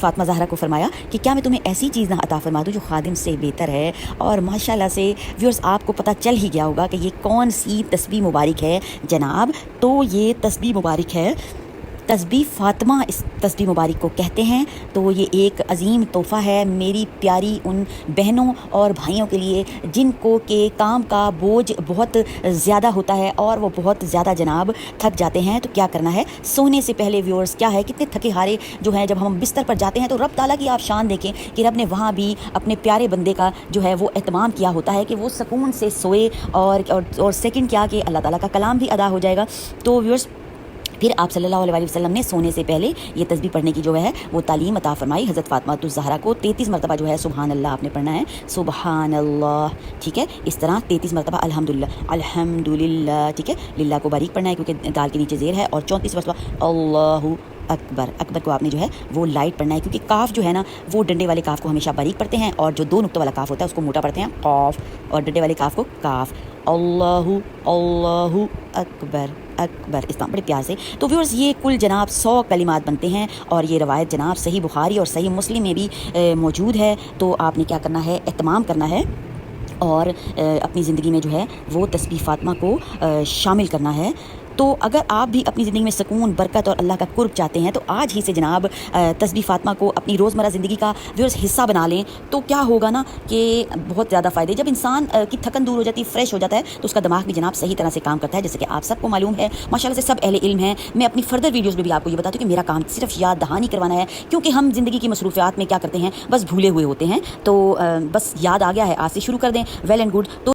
فاطمہ زہرا کو فرمایا کہ کیا میں تمہیں ایسی چیز نہ عطا فرما دوں جو خادم سے بہتر ہے. اور ماشاءاللہ سے ویورز آپ کو پتہ چل ہی گیا ہوگا کہ یہ کون سی تسبیح مبارک ہے جناب. تو یہ تسبیح مبارک ہے تسبیح فاطمہ، اس تسبیح مبارک کو کہتے ہیں. تو یہ ایک عظیم تحفہ ہے میری پیاری ان بہنوں اور بھائیوں کے لیے جن کو کہ کام کا بوجھ بہت زیادہ ہوتا ہے اور وہ بہت زیادہ جناب تھک جاتے ہیں. تو کیا کرنا ہے سونے سے پہلے ویورز، کیا ہے کتنے تھکے ہارے جو ہیں جب ہم بستر پر جاتے ہیں تو رب تعالیٰ کی آپ شان دیکھیں کہ رب نے وہاں بھی اپنے پیارے بندے کا جو ہے وہ اہتمام کیا ہوتا ہے کہ وہ سکون سے سوئے. اور سیکنڈ کیا کہ اللہ تعالیٰ کا کلام بھی ادا ہو جائے گا. تو ویورز پھر آپ صلی اللہ علیہ وسلم نے سونے سے پہلے یہ تسبیح پڑھنے کی جو ہے وہ تعلیم عطا فرمائی. حضرت فاطمہ الزہرا کو 33 مرتبہ جو ہے سبحان اللہ آپ نے پڑھنا ہے، سبحان اللہ، ٹھیک ہے. اس طرح 33 مرتبہ الحمدللہ، الحمدللہ، ٹھیک ہے. للہ کو باریک پڑھنا ہے کیونکہ دال کے نیچے زیر ہے. اور 34 مرتبہ اللہ اکبر، اکبر کو آپ نے جو ہے وہ لائٹ پڑھنا ہے کیونکہ کاف جو ہے نا وہ ڈنڈے والے کاف کو ہمیشہ باریک پڑھتے ہیں اور جو 2 نقطوں والا کاف ہوتا ہے اس کو موٹا پڑھتے ہیں قاف، اور ڈنڈے والے کاف کو کاف. اللہ اللہ اکبر اکبر، اس طرح بڑے پیار سے. تو ویورز یہ کل جناب 100 کلمات بنتے ہیں اور یہ روایت جناب صحیح بخاری اور صحیح مسلم میں بھی موجود ہے. تو آپ نے کیا کرنا ہے اہتمام کرنا ہے اور اپنی زندگی میں جو ہے وہ تسبیح فاطمہ کو شامل کرنا ہے. تو اگر آپ بھی اپنی زندگی میں سکون، برکت اور اللہ کا قرب چاہتے ہیں تو آج ہی سے جناب تسبیح فاطمہ کو اپنی روزمرہ زندگی کا ویورز حصہ بنا لیں. تو کیا ہوگا نا کہ بہت زیادہ فائدے، جب انسان کی تھکن دور ہو جاتی ہے، فریش ہو جاتا ہے تو اس کا دماغ بھی جناب صحیح طرح سے کام کرتا ہے. جیسے کہ آپ سب کو معلوم ہے ماشاءاللہ سے سب اہل علم ہیں. میں اپنی فردر ویڈیوز میں بھی آپ کو یہ بتاتی ہوں کہ میرا کام صرف یاد دہانی کروانا ہے کیونکہ ہم زندگی کی مصروفیات میں کیا کرتے ہیں بس بھولے ہوئے ہوتے ہیں. تو بس یاد آ گیا ہے، آج سے شروع کر دیں، ویل اینڈ گڈ. تو